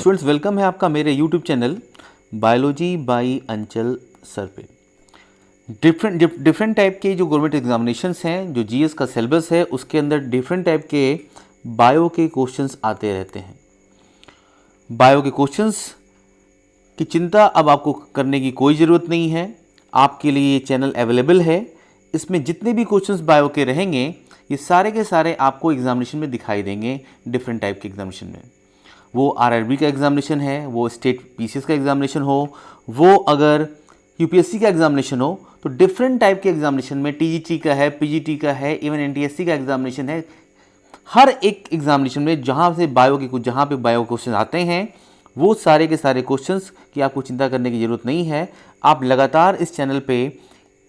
Students, welcome है आपका मेरे यूट्यूब चैनल बायोलॉजी बाई अंचल सर पे। डिफरेंट टाइप के जो गवर्नमेंट एग्जामिनेशंस हैं, जो जीएस का सिलेबस है उसके अंदर डिफरेंट टाइप के बायो के क्वेश्चंस आते रहते हैं। बायो के क्वेश्चंस की चिंता अब आपको करने की कोई ज़रूरत नहीं है, आपके लिए ये चैनल अवेलेबल है। इसमें जितने भी क्वेश्चंस बायो के रहेंगे ये सारे के सारे आपको एग्जामिनेशन में दिखाई देंगे। डिफरेंट टाइप के एग्जामिनेशन में, वो आरआरबी का एग्जामिनेशन है, वो स्टेट पीसीएस का एग्जामिनेशन हो, वो अगर यूपीएससी का एग्जामिनेशन हो, तो डिफरेंट टाइप के एग्जामिनेशन में टीजीटी का है, पीजीटी का है, इवन एनटीएससी का एग्जामिनेशन है। हर एक एग्जामिनेशन में जहाँ से बायो के जहाँ पे बायो क्वेश्चन आते हैं वो सारे के सारे क्वेश्चंस की आपको चिंता करने की ज़रूरत नहीं है। आप लगातार इस चैनल पे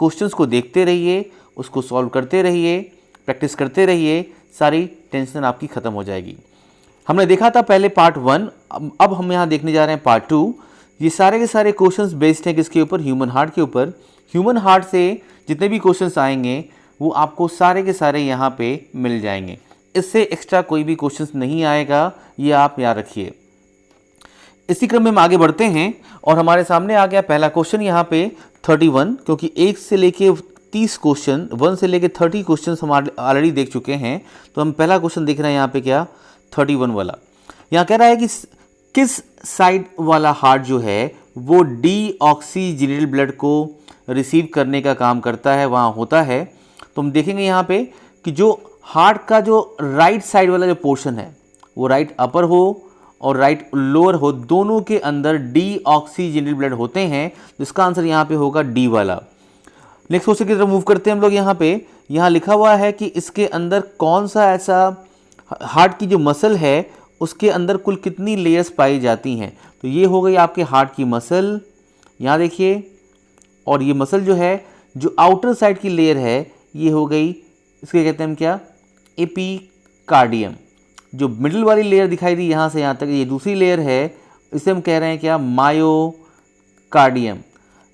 क्वेश्चंस को देखते रहिए, उसको सॉल्व करते रहिए, प्रैक्टिस करते रहिए, सारी टेंशन आपकी ख़त्म हो जाएगी। हमने देखा था पहले पार्ट 1, अब हम यहाँ देखने जा रहे हैं पार्ट 2। ये सारे के सारे क्वेश्चंस बेस्ड हैं किसके ऊपर? ह्यूमन हार्ट के ऊपर। ह्यूमन हार्ट से जितने भी क्वेश्चंस आएंगे वो आपको सारे के सारे यहाँ पे मिल जाएंगे। इससे एक्स्ट्रा कोई भी क्वेश्चंस नहीं आएगा, ये आप याद रखिए। इसी क्रम में हम आगे बढ़ते हैं और हमारे सामने आ गया पहला क्वेश्चन यहाँ पे 31, क्योंकि 1 से लेके 30 क्वेश्चन, 1 से लेके 30 क्वेश्चन हम ऑलरेडी देख चुके हैं। तो हम पहला क्वेश्चन देख रहे हैं यहाँ पे क्या 31 वाला। यहाँ कह रहा है कि किस साइड वाला हार्ट जो है वो डीऑक्सीजनेटेड ब्लड को रिसीव करने का काम करता है, वहाँ होता है। तो हम देखेंगे यहाँ पे कि जो हार्ट का जो राइट साइड वाला जो पोर्शन है वो राइट अपर हो और राइट लोअर हो, दोनों के अंदर डीऑक्सीजनेटेड ब्लड होते हैं। तो इसका आंसर यहाँ पे होगा डी वाला। नेक्स्ट क्वेश्चन की तरफ मूव करते हैं हम लोग। यहाँ पे यहाँ लिखा हुआ है कि इसके अंदर कौन सा ऐसा हार्ट की जो मसल है उसके अंदर कुल कितनी लेयर्स पाई जाती हैं। तो ये हो गई आपके हार्ट की मसल, यहाँ देखिए। और ये मसल जो है, जो आउटर साइड की लेयर है, ये हो गई, इसके कहते हैं हम क्या, एपिकार्डियम। जो मिडिल वाली लेयर दिखाई दी यहाँ से यहाँ तक, ये दूसरी लेयर है, इसे हम कह रहे हैं क्या, मायोकार्डियम।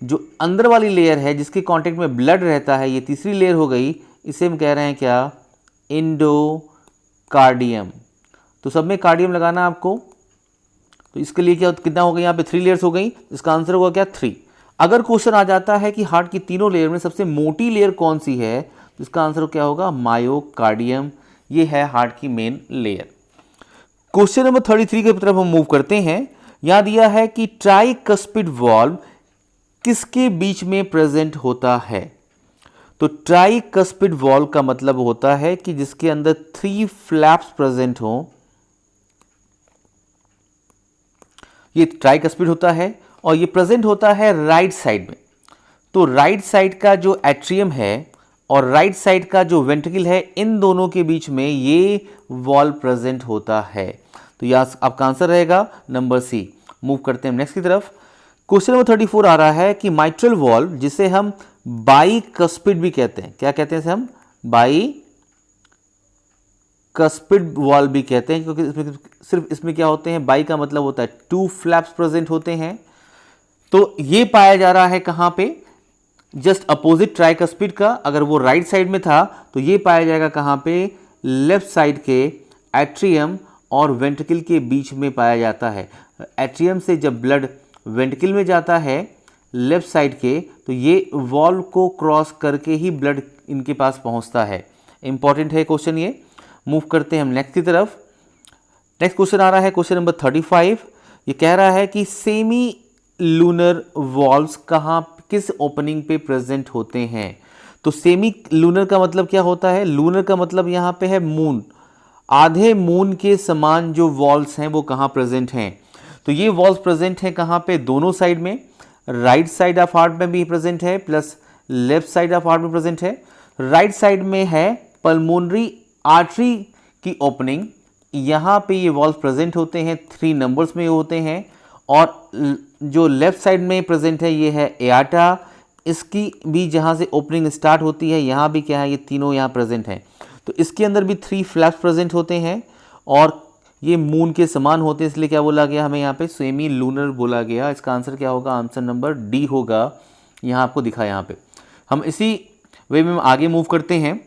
जो अंदर वाली लेयर है जिसके कांटेक्ट में ब्लड रहता है, ये तीसरी लेयर हो गई, इसे हम कह रहे हैं क्या, इंडोकार्डियम। तो सब में कार्डियम लगाना आपको। तो इसके लिए क्या कितना हो गया, यहाँ पे 3 लेयर्स हो गई। इसका आंसर होगा क्या, 3। अगर क्वेश्चन आ जाता है कि हार्ट की तीनों लेयर में सबसे मोटी लेयर कौन सी है, तो इसका आंसर क्या होगा, मायोकार्डियम। ये है हार्ट की मेन लेयर। क्वेश्चन नंबर 33 की तरफ हम मूव करते हैं। यहाँ दिया है कि ट्राइकस्पिड वॉल्व किसके बीच में प्रेजेंट होता है। तो ट्राइकस्पिड वॉल्व का मतलब होता है कि जिसके अंदर 3 फ्लैप्स प्रेजेंट हो, ये ट्राइकस्पिड होता है और ये प्रेजेंट होता है राइट साइड में। तो राइट साइड का जो एट्रियम है और राइट साइड का जो वेंट्रिकल है, इन दोनों के बीच में ये वॉल्व प्रेजेंट होता है। तो यह आपका आंसर रहेगा नंबर सी। मूव करते हैं नेक्स्ट की तरफ। क्वेश्चन नंबर 34 आ रहा है कि माइट्रल वॉल्व, जिसे हम बाइकस्पिड भी कहते हैं, क्या कहते हैं इसे हम, बाइकस्पिड वॉल्व भी कहते हैं, क्योंकि सिर्फ इसमें क्या होते हैं, बाई का मतलब होता है 2 फ्लैप्स प्रेजेंट होते हैं। तो ये पाया जा रहा है कहां पे, जस्ट अपोजिट ट्राइकस्पिड का। अगर वो राइट साइड में था तो ये पाया जाएगा कहां पे, लेफ्ट साइड के एट्रियम और वेंट्रिकल के बीच में पाया जाता है। एट्रियम से जब ब्लड वेंट्रिकल में जाता है लेफ्ट साइड के, तो ये वॉल्व को क्रॉस करके ही ब्लड इनके पास पहुंचता है। इंपॉर्टेंट है क्वेश्चन ये। मूव करते हैं हम नेक्स्ट की तरफ। नेक्स्ट क्वेश्चन आ रहा है क्वेश्चन नंबर 35। ये कह रहा है कि सेमी लूनर वॉल्व्स कहाँ, किस ओपनिंग पे प्रेजेंट होते हैं। तो सेमी लूनर का मतलब क्या होता है, लूनर का मतलब यहाँ पे है मून। आधे मून के समान जो वॉल्व्स हैं वो कहाँ प्रेजेंट हैं। तो ये वॉल्व्स प्रेजेंट हैं कहाँ पे, दोनों साइड में। राइट साइड ऑफ हार्ट में भी प्रेजेंट है, plus left side of heart में प्रेजेंट है। राइट साइड में है पल्मोनरी आर्टरी की ओपनिंग, यहाँ पे ये वॉल्व प्रेजेंट होते हैं, 3 नंबर्स में होते हैं। और जो लेफ्ट साइड में प्रेजेंट है ये है एआर्टा, इसकी भी जहाँ से ओपनिंग स्टार्ट होती है यहाँ भी क्या है, ये तीनों यहाँ प्रेजेंट हैं। तो इसके अंदर भी 3 फ्लैप्स प्रेजेंट होते हैं और ये मून के समान होते हैं, इसलिए क्या बोला गया हमें यहाँ पे, सेमी लूनर बोला गया। इसका आंसर क्या होगा, आंसर नंबर डी होगा। यहाँ आपको दिखा, यहाँ पे हम इसी वे में आगे मूव करते हैं।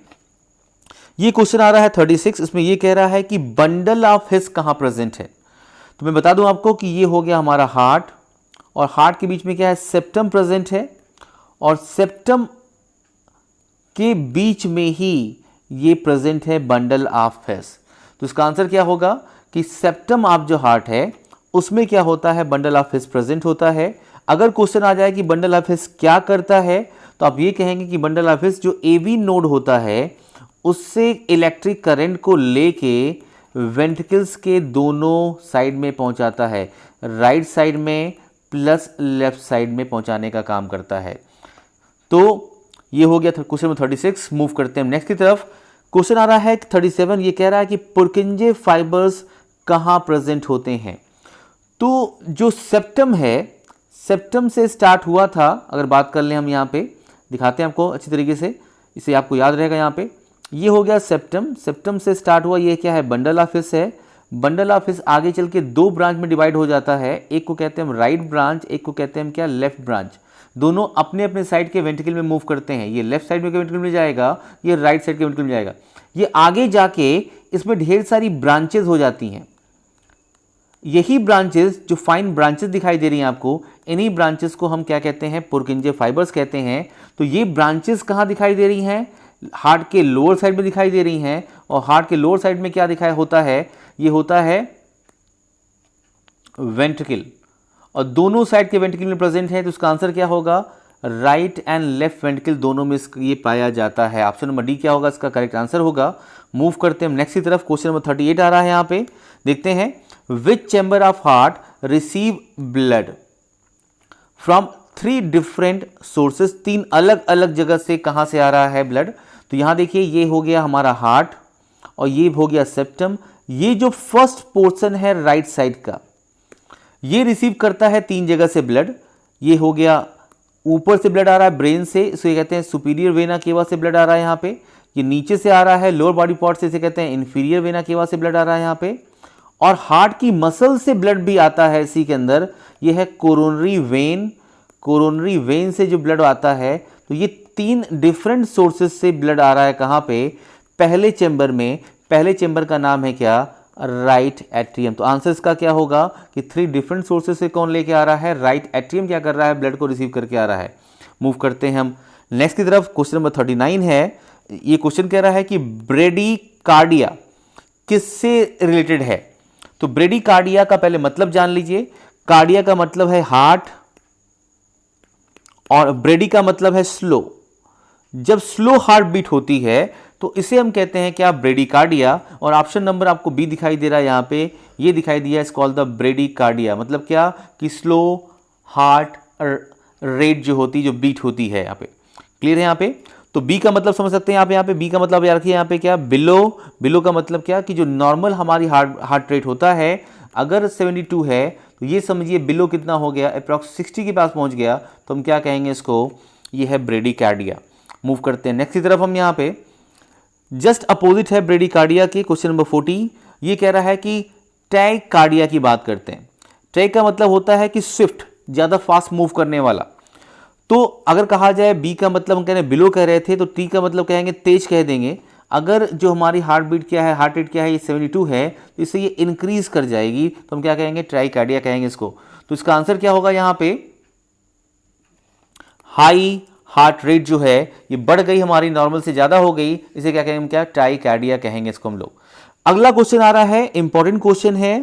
ये क्वेश्चन आ रहा है 36। इसमें ये कह रहा है कि बंडल ऑफ हिस कहाँ प्रेजेंट है। तो मैं बता दूं आपको कि ये हो गया हमारा हार्ट, और हार्ट के बीच में क्या है, सेप्टम प्रेजेंट है, और सेप्टम के बीच में ही ये प्रेजेंट है बंडल ऑफ हिस। तो इसका आंसर क्या होगा कि सेप्टम ऑफ जो हार्ट है उसमें क्या होता है, बंडल ऑफ हिस प्रेजेंट होता है। अगर क्वेश्चन आ जाए कि बंडल ऑफ हिस क्या करता है, तो आप ये कहेंगे कि बंडल ऑफ हिस जो एवी नोड होता है उससे इलेक्ट्रिक करंट को लेके वेंट्रिकल्स के दोनों साइड में पहुंचाता है, राइट साइड में प्लस लेफ्ट साइड में पहुंचाने का काम करता है। तो ये हो गया क्वेश्चन नंबर 36। मूव करते हैं नेक्स्ट की तरफ। क्वेश्चन आ रहा है 37, ये कह रहा है कि पुरकिंजे फाइबर्स कहाँ प्रेजेंट होते हैं। तो जो सेप्टम है, सेप्टम से स्टार्ट हुआ था, अगर बात कर लें हम यहाँ पे दिखाते हैं आपको अच्छी तरीके से, इसे आपको याद रहेगा। यहाँ पे ये हो गया सेप्टम, सेप्टम से स्टार्ट हुआ, ये क्या है, बंडल ऑफ हिस है। बंडल ऑफ हिस आगे चल के दो ब्रांच में डिवाइड हो जाता है, एक को कहते हैं हम राइट ब्रांच, एक को कहते हैं हम क्या, लेफ्ट ब्रांच। दोनों अपने अपने साइड के वेंट्रिकल में मूव करते हैं, ये लेफ्ट साइड में वेंट्रिकल में जाएगा, ये राइट साइड के वेंट्रिकल में जाएगा। ये आगे जाके इसमें ढेर सारी ब्रांचेज हो जाती हैं। यही ब्रांचेस, जो फाइन ब्रांचेस दिखाई दे रही हैं आपको, इन्हीं ब्रांचेस को हम क्या कहते हैं, पुरकिंजे फाइबर्स कहते हैं। तो ये ब्रांचेस कहाँ दिखाई दे रही हैं, हार्ट के लोअर साइड में दिखाई दे रही हैं। और हार्ट के लोअर साइड में क्या दिखाई होता है, ये होता है वेंट्रिकल, और दोनों साइड के वेंट्रिकल में प्रेजेंट है। तो इसका आंसर क्या होगा, राइट एंड लेफ्ट वेंट्रिकल दोनों में ये पाया जाता है। ऑप्शन नंबर डी क्या होगा, इसका करेक्ट आंसर होगा। मूव करते हैं नेक्स्ट की तरफ। क्वेश्चन नंबर 38 आ रहा है यहाँ पे, देखते हैं। Which chamber of heart receive blood from 3 different sources, 3 अलग अलग जगह से कहां से आ रहा है ब्लड। तो यहां देखिए, ये हो गया हमारा हार्ट और ये हो गया सेप्टम। ये जो फर्स्ट पोर्शन है राइट साइड का, ये रिसीव करता है 3 जगह से ब्लड। ये हो गया, ऊपर से ब्लड आ रहा है ब्रेन से, इसे कहते हैं सुपीरियर वेना केवा से ब्लड आ रहा है यहाँ पे। ये नीचे से आ रहा है लोअर बॉडी पार्ट से, इसे कहते हैं इंफीरियर वेना केवा से ब्लड आ रहा है यहाँ पे। और हार्ट की मसल से ब्लड भी आता है इसी के अंदर, ये है कोरोनरी वेन। कोरोनरी वेन से जो ब्लड आता है, तो ये 3 डिफरेंट सोर्सेस से ब्लड आ रहा है कहाँ पे, पहले चेंबर में। पहले चेंबर का नाम है क्या, राइट एट्रियम। तो आंसर इसका क्या होगा कि 3 डिफरेंट सोर्सेस से कौन लेके आ रहा है, राइट एट्रियम क्या कर रहा है, ब्लड को रिसीव करके आ रहा है। मूव करते हैं हम नेक्स्ट की तरफ। क्वेश्चन नंबर 39 है। ये क्वेश्चन कह रहा है कि ब्रेडिकार्डिया किससे रिलेटेड है। तो ब्रेडिकार्डिया का पहले मतलब जान लीजिए। कार्डिया का मतलब है हार्ट, और ब्रेडी का मतलब है स्लो। जब स्लो हार्ट बीट होती है तो इसे हम कहते हैं क्या, ब्रेडिकार्डिया। और ऑप्शन नंबर आपको बी दिखाई दे रहा है यहाँ पे, ये दिखाई दिया, इस कॉल्ड द ब्रेडिकार्डिया। मतलब क्या कि स्लो हार्ट रेट जो होती, जो बीट होती है यहाँ पे। क्लियर है यहाँ पे। तो बी का मतलब समझ सकते हैं यहाँ पे बी का मतलब याद रखिए यहाँ पे क्या, बिलो। बिलो का मतलब क्या कि जो नॉर्मल हमारी हार्ट रेट होता है, अगर 72 है तो ये समझिए बिलो कितना हो गया, अप्रॉक्स 60 के पास पहुंच गया, तो हम क्या कहेंगे इसको, ये है ब्रेडिकार्डिया। मूव करते हैं नेक्स्ट की तरफ। हम यहाँ पे जस्ट अपोजिट है ब्रेडिकार्डिया के, क्वेश्चन नंबर 40। ये कह रहा है कि टैकीकार्डिया की बात करते हैं। टैक का मतलब होता है कि स्विफ्ट, ज़्यादा फास्ट मूव करने वाला। तो अगर कहा जाए बी का मतलब हम कह रहे हैं बिलो कह रहे थे, तो टी का मतलब कहेंगे तेज कह देंगे। अगर जो हमारी हार्ट बीट क्या है, हार्ट रेट क्या है, ये 72 है, तो इससे ये इंक्रीज कर जाएगी, तो हम क्या कहेंगे, ट्राइकार्डिया कहेंगे इसको। तो इसका आंसर क्या होगा यहाँ पे, हाई हार्ट रेट जो है ये बढ़ गई हमारी, नॉर्मल से ज़्यादा हो गई, इसे क्या कहेंगे, क्या ट्राइकार्डिया कहेंगे इसको हम लोग। अगला क्वेश्चन आ रहा है, इंपॉर्टेंट क्वेश्चन है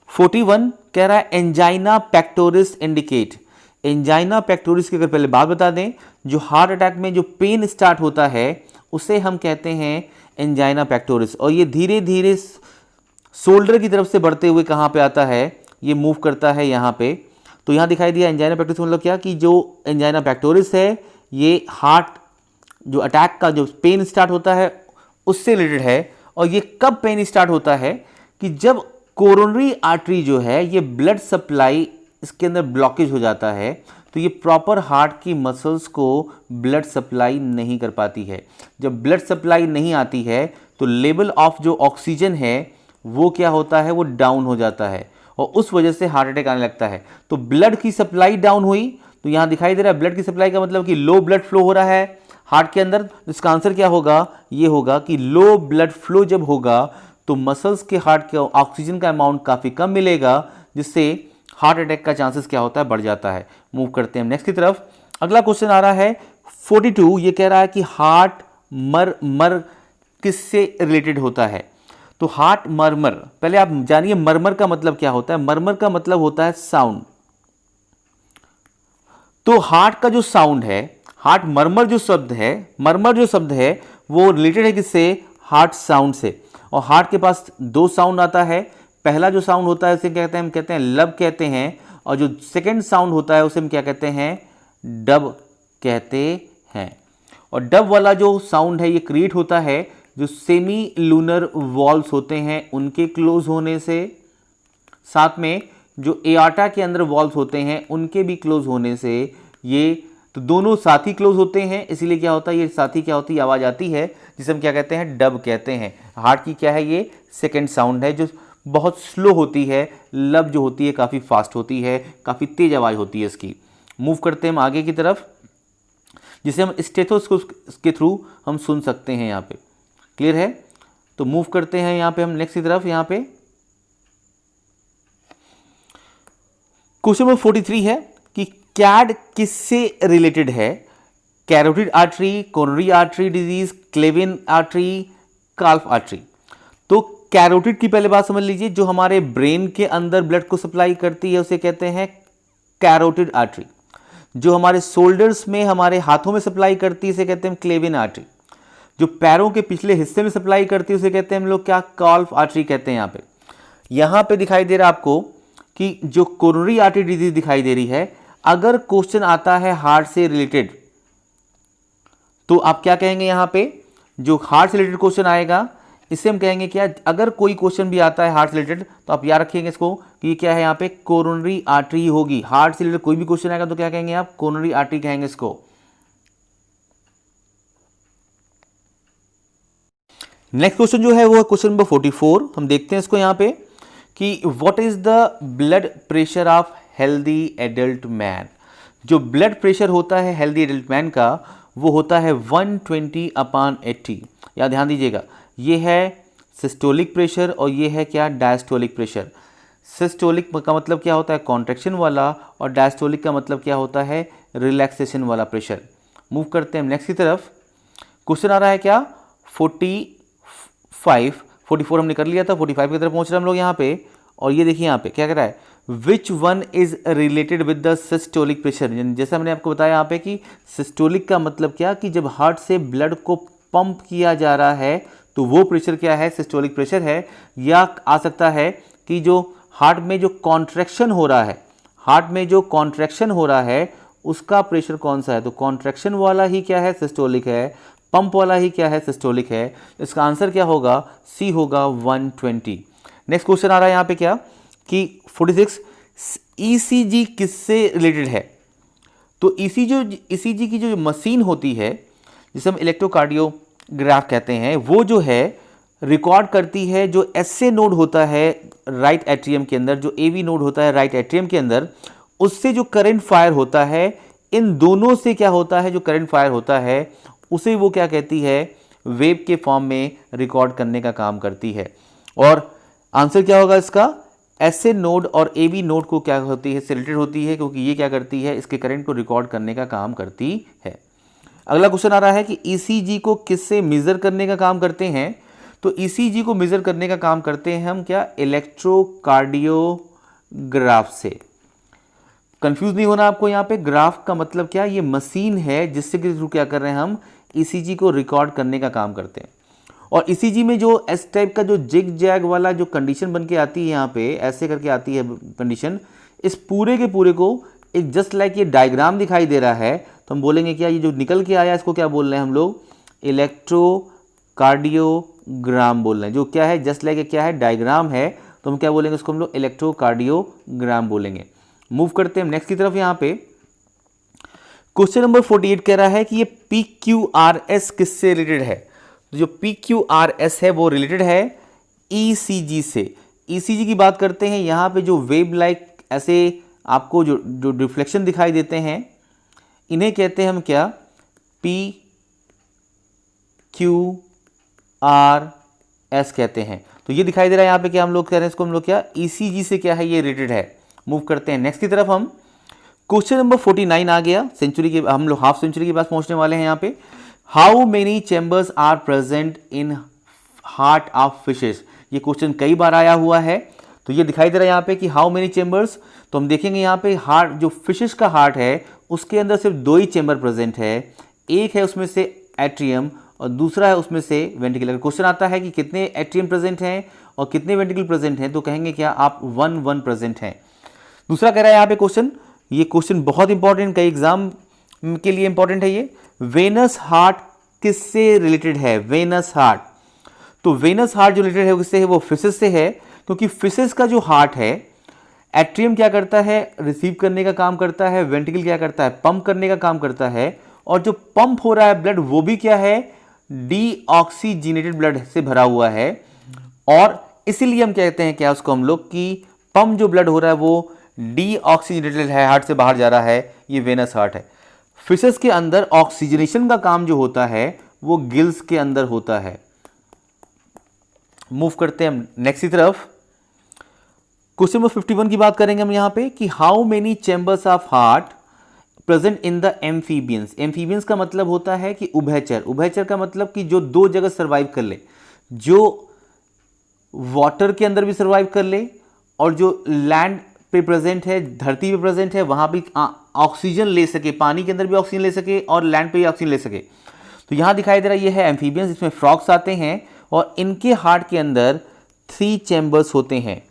41, कह रहा है angina pectoris indicate. Angina pectoris की अगर पहले बात बता दें, जो हार्ट अटैक में जो पेन स्टार्ट होता है उसे हम कहते हैं एंजाइना पेक्टोरिस। और ये धीरे धीरे शोल्डर की तरफ से बढ़ते हुए कहाँ पे आता है, ये मूव करता है यहाँ पे। तो यहाँ दिखाई दिया एंजाइना पेक्टोरिस मतलब क्या कि जो एंजाइना पेक्टोरिस है ये हार्ट जो अटैक का जो पेन स्टार्ट होता है उससे रिलेटेड है। और ये कब पेन स्टार्ट होता है कि जब कोरोनरी आर्टरी जो है ये ब्लड सप्लाई इसके अंदर ब्लॉकेज हो जाता है, तो ये प्रॉपर हार्ट की मसल्स को ब्लड सप्लाई नहीं कर पाती है। जब ब्लड सप्लाई नहीं आती है तो लेवल ऑफ जो ऑक्सीजन है वो क्या होता है, वो डाउन हो जाता है और उस वजह से हार्ट अटैक आने लगता है। तो ब्लड की सप्लाई डाउन हुई, तो यहाँ दिखाई दे रहा है ब्लड की सप्लाई का मतलब कि लो ब्लड फ्लो हो रहा है हार्ट के अंदर। इसका आंसर क्या होगा, ये होगा कि लो ब्लड फ्लो जब होगा तो मसल्स के हार्ट के ऑक्सीजन का अमाउंट काफ़ी कम मिलेगा, जिससे हार्ट अटैक का चांसेस क्या होता है, बढ़ जाता है। मूव करते हैं नेक्स्ट की तरफ। अगला क्वेश्चन आ रहा है 42, ये कह रहा है कि हार्ट मर किससे रिलेटेड होता है। तो हार्ट मरमर, पहले आप जानिए मरमर का मतलब क्या होता है। मरमर का मतलब होता है साउंड। तो हार्ट का जो साउंड है, हार्ट मरमर जो शब्द है वो रिलेटेड है किससे, हार्ट साउंड से। और हार्ट के पास दो साउंड आता है। पहला जो साउंड होता है उसे कहते हैं लब कहते हैं, और जो सेकंड साउंड होता है उसे हम क्या कहते हैं, डब कहते हैं। और डब वाला जो साउंड है ये क्रिएट होता है जो सेमी लूनर वॉल्व्स होते हैं उनके क्लोज होने से, साथ में जो एआर्टा के अंदर वॉल्व्स होते हैं उनके भी क्लोज होने से। ये तो दोनों साथ ही क्लोज होते हैं, इसीलिए क्या होता है, ये साथ ही क्या होती है, आवाज़ आती है, जिसे हम क्या कहते हैं, डब कहते हैं। हार्ट की क्या है, ये सेकंड साउंड है जो बहुत स्लो होती है। लब जो होती है काफ़ी फास्ट होती है, काफ़ी तेज आवाज़ होती है इसकी। मूव करते हैं हम आगे की तरफ, जिसे हम स्टेथोस्कोप के थ्रू हम सुन सकते हैं यहाँ पे। क्लियर है? तो मूव करते हैं यहाँ पे हम नेक्स्ट की तरफ। यहाँ पे क्वेश्चन नंबर 43 है कि कैड किससे रिलेटेड है। Carotid artery, coronary artery disease, क्लेविन आर्टरी, काल्फ आर्टरी। तो कैरोटिड की पहले बात समझ लीजिए, जो हमारे ब्रेन के अंदर ब्लड को सप्लाई करती है उसे कहते हैं कैरोटिड आर्टरी। जो हमारे शोल्डर्स में, हमारे हाथों में सप्लाई करती है उसे कहते हैं क्लेविन आर्टरी। जो पैरों के पिछले हिस्से में सप्लाई करती है उसे कहते हैं हम लोग क्या, काल्फ आर्टरी कहते हैं। यहाँ पे दिखाई दे रहा है आपको कि जो कोरोनरी आर्टरी डिजीज दिखाई दे रही है, अगर क्वेश्चन आता है हार्ट से रिलेटेड तो आप क्या कहेंगे, यहाँ पे जो हार्ट से रिलेटेड क्वेश्चन आएगा इससे हम कहेंगे क्या, अगर कोई क्वेश्चन भी आता है हार्ट से रिलेटेड तो आप याद रखिएगा इसको कि ये क्या है, यहाँ पे कोरोनरी आर्टरी होगी। हार्ट से रिलेटेड कोई भी क्वेश्चन आएगा तो क्या कहेंगे आप, कोरोनरी आर्टरी कहेंगे इसको। नेक्स्ट क्वेश्चन जो है वो है क्वेश्चन नंबर 44। हम देखते हैं इसको यहाँ पे कि what is the blood pressure of healthy adult man. जो ब्लड प्रेशर होता है हेल्दी एडल्ट मैन का वो होता है 120/80। या ध्यान दीजिएगा, ये है सिस्टोलिक प्रेशर और ये है क्या, डायस्टोलिक प्रेशर। सिस्टोलिक का मतलब क्या होता है, कॉन्ट्रैक्शन वाला, और डायस्टोलिक का मतलब क्या होता है, रिलैक्सेशन वाला प्रेशर। मूव करते हैं नेक्स्ट की तरफ। क्वेश्चन आ रहा है क्या, 44 हमने कर लिया था, 45 की तरफ पहुंच रहे हम लोग यहाँ पे। और ये देखिए यहाँ पे क्या कह रहा है, which one is related with the systolic pressure. जैसा मैंने आपको बताया यहाँ पे कि सिस्टोलिक का मतलब क्या, कि जब हार्ट से ब्लड को पंप किया जा रहा है तो वो प्रेशर क्या है, सिस्टोलिक प्रेशर है। या आ सकता है कि जो हार्ट में जो कॉन्ट्रैक्शन हो रहा है, हार्ट में जो कॉन्ट्रैक्शन हो रहा है उसका प्रेशर कौन सा है, तो कॉन्ट्रैक्शन वाला ही क्या है, सिस्टोलिक है। पंप वाला ही क्या है, सिस्टोलिक है। इसका आंसर क्या होगा, सी होगा 120। नेक्स्ट क्वेश्चन आ रहा है यहाँ पे क्या कि 46, ईसीजी किससे रिलेटेड है। तो ईसीजी की जो मशीन होती है जिसे हम इलेक्ट्रोकार्डियोग्राफ कहते हैं, वो जो है रिकॉर्ड करती है जो एसए नोड होता है राइट एट्रियम के अंदर, जो एवी नोड होता है राइट एट्रियम के अंदर, उससे जो करंट फायर होता है, इन दोनों से क्या होता है, जो करंट फायर होता है उसे वो क्या कहती है, वेव के फॉर्म में रिकॉर्ड करने का काम करती है। और आंसर क्या होगा इसका, एसए नोड और एवी नोड को क्या होती है, रिलेटेड होती है, क्योंकि ये क्या करती है, इसके करंट को रिकॉर्ड करने का काम करती है। अगला क्वेश्चन आ रहा है कि ईसीजी को किससे मेजर करने का काम करते हैं। तो ईसीजी को मेजर करने का काम करते हैं हम क्या, इलेक्ट्रोकार्डियोग्राफ से। कंफ्यूज नहीं होना आपको, यहाँ पे ग्राफ का मतलब क्या, ये मशीन है जिससे के थ्रू क्या कर रहे हैं, हम ईसीजी को रिकॉर्ड करने का काम करते हैं। और ईसीजी में जो एस टाइप का जो जिग जैग वाला जो कंडीशन बन के आती है, यहाँ पे ऐसे करके आती है कंडीशन, इस पूरे के पूरे को एक जस्ट लाइक ये डायग्राम दिखाई दे रहा है, तो हम बोलेंगे क्या, ये जो निकल के आया इसको क्या बोल रहे हैं हम लोग, इलेक्ट्रोकार्डियोग्राम बोल रहे हैं। जो क्या है, जस्ट लाइक क्या है, डायग्राम है, तो हम क्या बोलेंगे उसको, हम लोग इलेक्ट्रोकार्डियोग्राम बोलेंगे। मूव करते हैं नेक्स्ट की तरफ। यहाँ पे क्वेश्चन नंबर 48 कह रहा है कि ये PQRS किससे रिलेटेड है। तो जो PQRS है वो रिलेटेड है ECG से। ECG की बात करते हैं, यहाँ पे जो वेव लाइक ऐसे आपको जो रिफ्लेक्शन दिखाई देते हैं, इन्हें कहते हैं हम क्या, PQRS। एस कहते हैं। तो ये दिखाई दे रहा है यहाँ पे क्या हम लोग कह रहे हैं, इसको हम लोग क्या ईसीजी से क्या है ये रिलेटेड है। मूव करते हैं नेक्स्ट की तरफ हम। क्वेश्चन नंबर 49 आ गया, सेंचुरी के हम लोग हाफ सेंचुरी के पास पहुंचने वाले हैं यहाँ पे। How many chambers are present in heart of fishes. ये क्वेश्चन कई बार आया हुआ है। तो ये दिखाई दे रहा है यहाँ पे कि हाउ मेनी चैम्बर्स, तो हम देखेंगे यहाँ पे हार्ट जो फिशेस का हार्ट है उसके अंदर सिर्फ 2 ही चैम्बर प्रेजेंट है, एक है उसमें से एट्रियम और दूसरा है उसमें से वेंट्रिकल। अगर क्वेश्चन आता है कि कितने एट्रियम प्रेजेंट हैं और कितने वेंट्रिकल प्रेजेंट हैं तो कहेंगे क्या आप 1 प्रेजेंट हैं। दूसरा कह रहा है यहाँ पे क्वेश्चन, ये क्वेश्चन बहुत इंपॉर्टेंट, कई एग्जाम के लिए इंपॉर्टेंट है ये। वेनस हार्ट किससे रिलेटेड है, वेनस हार्ट। तो वेनस हार्ट जो रिलेटेड है किससे है, वो फिशेस से है, क्योंकि फिशेस का जो हार्ट है एट्रियम क्या करता है, रिसीव करने का काम करता है, वेंट्रिकल क्या करता है, पंप करने का काम करता है, और जो पंप हो रहा है ब्लड वो भी क्या है, डीऑक्सीजनेटेड ब्लड से भरा हुआ है। और इसीलिए हम कहते हैं क्या उसको हम लोग कि पंप जो ब्लड हो रहा है वो डीऑक्सीजनेटेड है, हार्ट से बाहर जा रहा है, ये वेनस हार्ट है। फिशेस के अंदर ऑक्सीजनेशन का काम जो होता है वो गिल्स के अंदर होता है। मूव करते हैं हम नेक्स्ट की तरफ। क्वेश्चन नंबर 51 की बात करेंगे हम यहाँ पे कि how many chambers of heart present in the amphibians. Amphibians का मतलब होता है कि उभयचर। उभयचर का मतलब कि जो 2 जगह सर्वाइव कर ले, जो वाटर के अंदर भी सर्वाइव कर ले और जो लैंड पे प्रेजेंट है, धरती पे प्रेजेंट है, वहां भी ऑक्सीजन ले सके, पानी के अंदर भी ऑक्सीजन ले सके और लैंड पे भी ऑक्सीजन ले सके। तो यहां दिखाई दे रहा है ये है एम्फीबियंस, इसमें फ्रॉग्स आते हैं और इनके हार्ट के अंदर 3 चैम्बर्स होते हैं।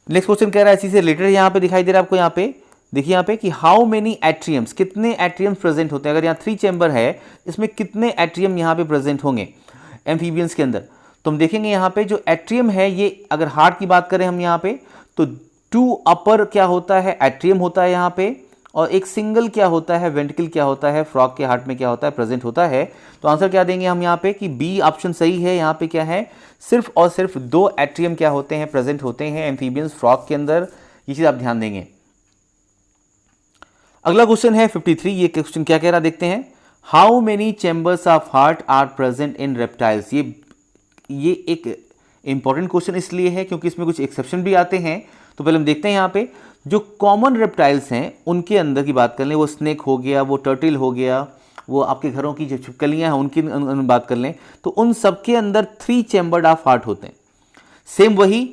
नेक्स्ट क्वेश्चन कह रहा है इसी से रिलेटेड यहाँ पे दिखाई दे रहा है आपको, यहाँ पे देखिए यहाँ पे कि हाउ मेनी एट्रियम्स, कितने एट्रियम्स प्रेजेंट होते हैं। अगर यहाँ 3 चैम्बर है, इसमें कितने एट्रियम यहाँ पे प्रेजेंट होंगे एम्फीबियंस के अंदर। तो हम देखेंगे यहाँ पे जो एट्रियम है, ये अगर हार्ट की बात करें हम यहाँ पे तो 2 अपर क्या होता है, एट्रियम होता है यहाँ पे, और एक सिंगल क्या होता है, वेंट्रिकल क्या होता है, फ्रॉग के हार्ट में क्या होता है, प्रेजेंट होता है। तो आंसर क्या देंगे हम यहाँ पे कि बी ऑप्शन सही है। यहाँ पे क्या है, सिर्फ और सिर्फ 2 एट्रियम क्या होते हैं, प्रेजेंट होते हैं एम्फीबियंस फ्रॉग के अंदर। ये चीज आप ध्यान देंगे। अगला क्वेश्चन है 53। ये क्वेश्चन क्या कह रहा देखते हैं। How many chambers of heart are present in reptiles. ये एक इंपॉर्टेंट क्वेश्चन इसलिए है क्योंकि इसमें कुछ एक्सेप्शन भी आते हैं। तो पहले हम देखते हैं यहाँ पे जो कॉमन रेप्टाइल्स हैं उनके अंदर की बात कर लें, वो स्नेक हो गया, वो टर्टल हो गया, वो आपके घरों की जो छिपकलियां हैं उनकी बात कर लें, तो उन सबके अंदर 3 चैम्बर्ड ऑफ हार्ट होते हैं। सेम वही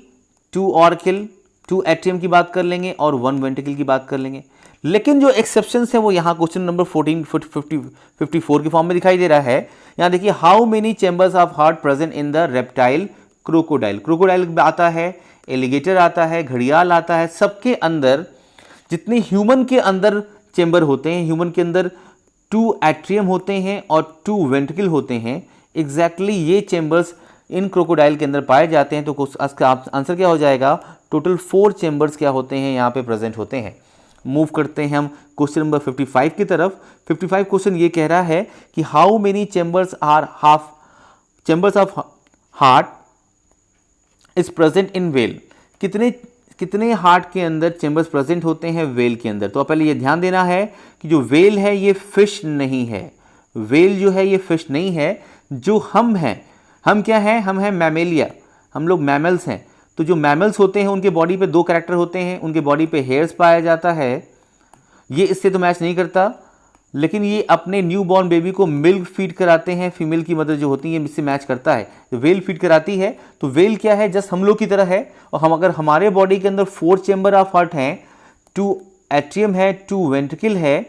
2 ऑर्किल, 2 एट्रियम की बात कर लेंगे और 1 वेंट्रिकल की बात कर लेंगे। लेकिन जो एक्सेप्शंस है वो यहाँ क्वेश्चन नंबर 54 के फॉर्म में दिखाई दे रहा है। यहाँ देखिए how many chambers of heart present in the reptile crocodile. Crocodile आता है, एलिगेटर आता है, घड़ियाल आता है, सबके अंदर जितने ह्यूमन के अंदर चैम्बर होते हैं, ह्यूमन के अंदर 2 एट्रियम होते हैं और 2 वेंट्रिकल होते हैं। एग्जैक्टली ये चैम्बर्स इन क्रोकोडाइल के अंदर पाए जाते हैं। तो इसका आंसर क्या हो जाएगा, टोटल 4 चैम्बर्स क्या होते हैं यहाँ पे प्रेजेंट होते हैं। मूव करते हैं हम क्वेश्चन नंबर 55 की तरफ। 55 क्वेश्चन ये कह रहा है कि how many chambers of heart is present in well. कितने हार्ट के अंदर चैम्बर्स प्रेजेंट होते हैं वेल के अंदर। तो पहले ये ध्यान देना है कि जो वेल है ये फिश नहीं है। वेल जो है ये फिश नहीं है। जो हम हैं, हम क्या हैं, हम हैं मैमेलिया, हम लोग मैमल्स हैं। तो जो मैमल्स होते हैं उनके बॉडी पे 2 कैरेक्टर होते हैं, उनके बॉडी पे हेयर्स पाया जाता है। ये इससे तो मैच नहीं करता, लेकिन ये अपने न्यू बॉर्न बेबी को मिल्क फीड कराते हैं। फीमेल की मदर जो होती है इससे मैच करता है। तो वेल फीड कराती है। तो वेल क्या है, जस्ट हम लोग की तरह है। और हम अगर हमारे बॉडी के अंदर 4 चैम्बर ऑफ हार्ट हैं, 2 एट्रियम है, 2 वेंट्रिकल है,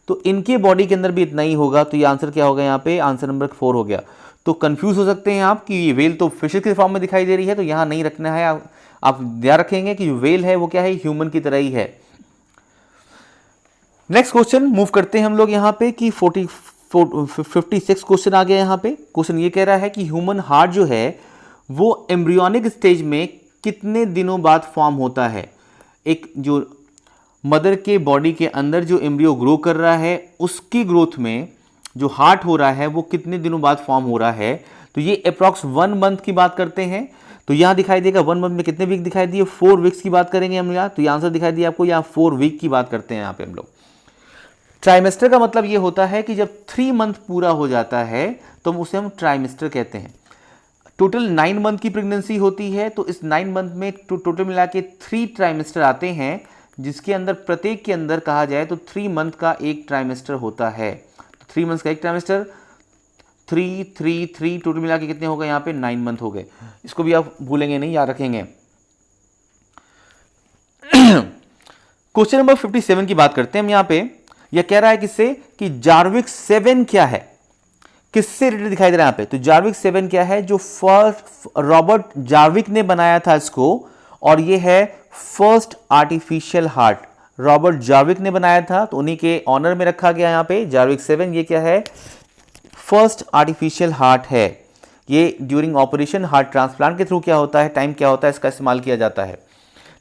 तो इनके बॉडी के अंदर भी इतना ही होगा। तो ये आंसर क्या होगा, यहाँ पे आंसर नंबर 4 हो गया। तो कंफ्यूज हो सकते हैं आप कि ये वेल तो फिश के फॉर्म में दिखाई दे रही है, तो यहाँ नहीं रखना है। आप ध्यान रखेंगे कि जो वेल है वो क्या है, ह्यूमन की तरह ही है। नेक्स्ट क्वेश्चन मूव करते हैं हम लोग यहाँ पे कि 56 क्वेश्चन आ गया। यहाँ पे क्वेश्चन ये कह रहा है कि ह्यूमन हार्ट जो है वो एम्ब्रियोनिक स्टेज में कितने दिनों बाद फॉर्म होता है। एक जो मदर के बॉडी के अंदर जो एम्ब्रियो ग्रो कर रहा है उसकी ग्रोथ में जो हार्ट हो रहा है वो कितने दिनों बाद फॉर्म हो रहा है। तो ये अप्रॉक्स 1 मंथ की बात करते हैं। तो यहाँ दिखाई देगा 1 मंथ में कितने वीक दिखाई दिए, 4 वीक्स की बात करेंगे हम यहाँ। तो ये आंसर दिखाई दिया आपको, यहाँ 4 वीक की बात करते हैं यहाँ पे हम लोग। ट्राइमेस्टर का मतलब ये होता है कि जब 3 मंथ पूरा हो जाता है तो उसे हम ट्राइमेस्टर कहते हैं। टोटल 9 मंथ की प्रेगनेंसी होती है, तो इस 9 मंथ में टोटल मिला के 3 ट्राइमेस्टर आते हैं, जिसके अंदर प्रत्येक के अंदर कहा जाए तो 3 मंथ का एक ट्राइमेस्टर होता है। तो 3 मंथ का एक ट्राइमेस्टर, 3 टोटल मिला के कितने हो गए यहाँ पे 9 मंथ हो गए। इसको भी आप भूलेंगे नहीं, याद रखेंगे। क्वेश्चन नंबर 57 की बात करते हैं हम यहाँ पे। यह कह रहा है किससे कि जार्विक 7 क्या है, किससे रिलेटेड दिखाई दे रहा है यहाँ पे। तो जार्विक 7 क्या है, जो फर्स्ट रॉबर्ट जार्विक ने बनाया था इसको, और ये है first artificial heart, Robert Jarvik ने बनाया था, तो उन्हीं के ऑनर में रखा गया यहाँ पे जार्विक 7। ये क्या है, फर्स्ट आर्टिफिशियल हार्ट है। ये ड्यूरिंग ऑपरेशन हार्ट ट्रांसप्लांट के थ्रू क्या होता है, टाइम क्या होता है, इसका इस्तेमाल किया जाता है।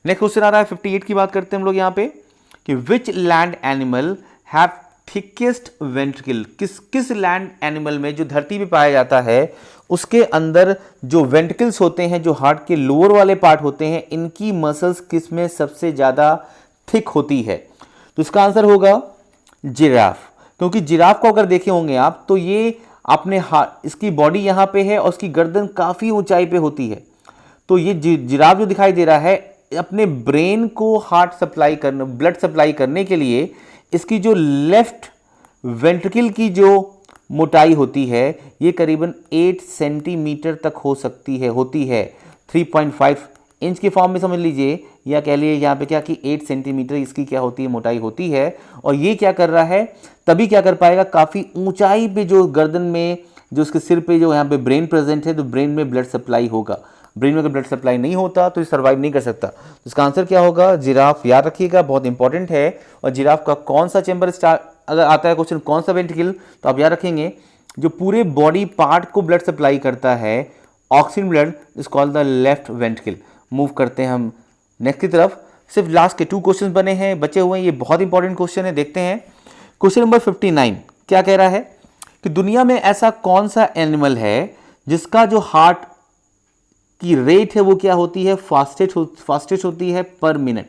नेक्स्ट क्वेश्चन आ रहा है 58 की बात करते हैं हम लोग यहाँ पे कि which land animal have thickest ventricle, किस लैंड एनिमल में जो धरती पे पाया जाता है उसके अंदर जो वेंट्रिकल्स होते हैं, जो हार्ट के लोअर वाले पार्ट होते हैं, इनकी मसल्स किस में सबसे ज्यादा थिक होती है। तो इसका आंसर होगा जिराफ, क्योंकि जिराफ को अगर देखे होंगे आप तो ये अपने इसकी बॉडी यहाँ पे है और उसकी गर्दन काफी ऊंचाई पे होती है। तो ये जिराफ जो दिखाई दे रहा है अपने ब्रेन को हार्ट सप्लाई करने, ब्लड सप्लाई करने के लिए इसकी जो लेफ्ट वेंट्रिकल की जो मोटाई होती है ये करीबन 8 सेंटीमीटर तक हो सकती है, होती है 3.5 इंच के फॉर्म में समझ लीजिए, या कह लीजिए यहाँ पे क्या कि 8 सेंटीमीटर इसकी क्या होती है, मोटाई होती है। और ये क्या कर रहा है, तभी क्या कर पाएगा, काफ़ी ऊंचाई पे जो गर्दन में, जो उसके सिर पे जो यहाँ पे ब्रेन प्रेजेंट है, तो ब्रेन में ब्लड सप्लाई होगा। ब्रेन में अगर ब्लड सप्लाई नहीं होता तो ये सर्वाइव नहीं कर सकता। तो इसका आंसर क्या होगा, जिराफ। याद रखिएगा, बहुत इंपॉर्टेंट है। और जिराफ का कौन सा चैम्बर अगर आता है क्वेश्चन कौन सा वेंट्रिकल, तो आप याद रखेंगे जो पूरे बॉडी पार्ट को ब्लड सप्लाई करता है, oxygen blood, is called the left ventricle. Move करते हैं हम नेक्स्ट की तरफ। सिर्फ लास्ट के 2 क्वेश्चन बने हैं, बचे हुए हैं, ये बहुत इंपॉर्टेंट क्वेश्चन है, देखते हैं। क्वेश्चन नंबर 59 क्या कह रहा है कि दुनिया में ऐसा कौन सा एनिमल है जिसका जो हार्ट की रेट है वो क्या होती है, फास्टेस्ट होती है पर मिनट।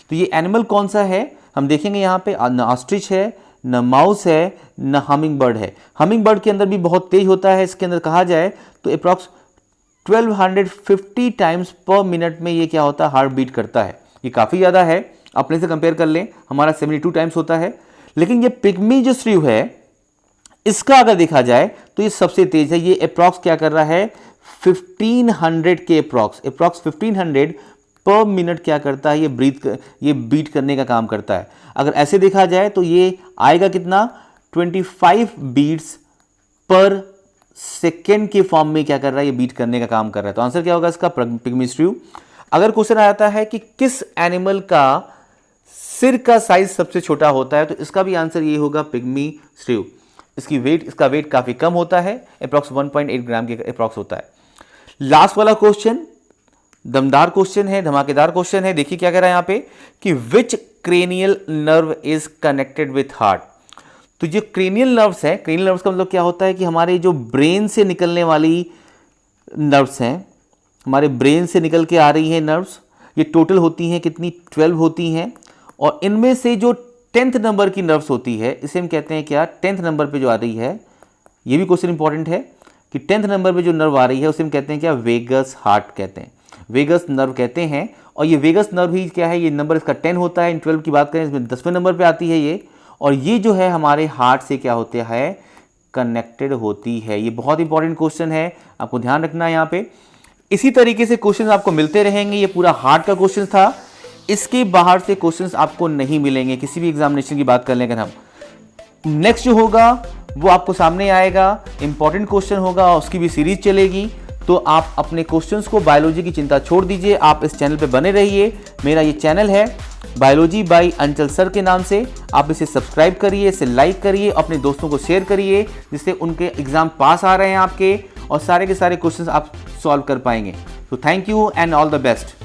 तो ये एनिमल कौन सा है, हम देखेंगे यहाँ पे, न ऑस्ट्रिच है, न माउस है, न हमिंग बर्ड है। हमिंग बर्ड के अंदर भी बहुत तेज होता है, इसके अंदर कहा जाए तो अप्रॉक्स 1250 टाइम्स पर मिनट में ये क्या होता है, हार्ट बीट करता है। ये काफ़ी ज़्यादा है, अपने से कंपेयर कर लें, हमारा 72 टाइम्स होता है। लेकिन ये पिग्मी जो श्रीव है इसका अगर देखा जाए तो ये सबसे तेज है। ये अप्रॉक्स क्या कर रहा है, 1500 के अप्रॉक्स 1500 पर मिनट क्या करता है, ये बीट करने का काम करता है। अगर ऐसे देखा जाए तो ये आएगा कितना, 25 बीट्स पर सेकेंड के फॉर्म में क्या कर रहा है, ये बीट करने का काम कर रहा है। तो आंसर क्या होगा इसका, पिग्मी श्रीव। अगर क्वेश्चन आता है कि किस एनिमल का सिर का साइज सबसे छोटा होता है, तो इसका भी आंसर ये होगा पिग्मी श्रीव। इसका वेट काफी कम होता है, अप्रॉक्स 1.8 ग्राम के अप्रॉक्स होता है। लास्ट वाला क्वेश्चन दमदार क्वेश्चन है, धमाकेदार क्वेश्चन है। देखिए क्या कह रहा है यहाँ पे कि which cranial nerve is connected with heart. तो जो क्रेनियल नर्व्स है, क्रेनियल नर्व्स का मतलब क्या होता है कि हमारे जो ब्रेन से निकलने वाली नर्व्स हैं, हमारे ब्रेन से निकल के आ रही हैं नर्व्स, ये टोटल होती हैं कितनी, 12 होती हैं। और इनमें से जो 10th नंबर की नर्व्स होती है, इसे हम कहते हैं क्या, 10th नंबर पे जो आ रही है, ये भी क्वेश्चन इंपॉर्टेंट है कि 10th नंबर पे जो नर्व आ रही है उसे हम कहते हैं क्या, वेगस हार्ट कहते हैं, वेगस नर्व कहते हैं। और ये वेगस नर्व ही क्या है, ये नंबर इसका 10 होता है। इन 12 की बात करें इसमें 10वें नंबर पे आती है ये, और ये जो है हमारे हार्ट से क्या होता है, कनेक्टेड होती है। ये बहुत इंपॉर्टेंट क्वेश्चन है, आपको ध्यान रखना है यहाँ पे। इसी तरीके से क्वेश्चन आपको मिलते रहेंगे। ये पूरा हार्ट का क्वेश्चन था, इसके बाहर से क्वेश्चंस आपको नहीं मिलेंगे किसी भी एग्जामिनेशन की बात कर लें। अगर हम नेक्स्ट जो होगा वो आपको सामने आएगा, इंपॉर्टेंट क्वेश्चन होगा, उसकी भी सीरीज चलेगी। तो आप अपने क्वेश्चंस को, बायोलॉजी की चिंता छोड़ दीजिए, आप इस चैनल पे बने रहिए। मेरा ये चैनल है बायोलॉजी बाय अंचल सर के नाम से, आप इसे सब्सक्राइब करिए, इसे लाइक करिए, अपने दोस्तों को शेयर करिए, जिससे उनके एग्जाम पास आ रहे हैं आपके, और सारे के सारे क्वेश्चंस आप सॉल्व कर पाएंगे। तो thank you and all the best.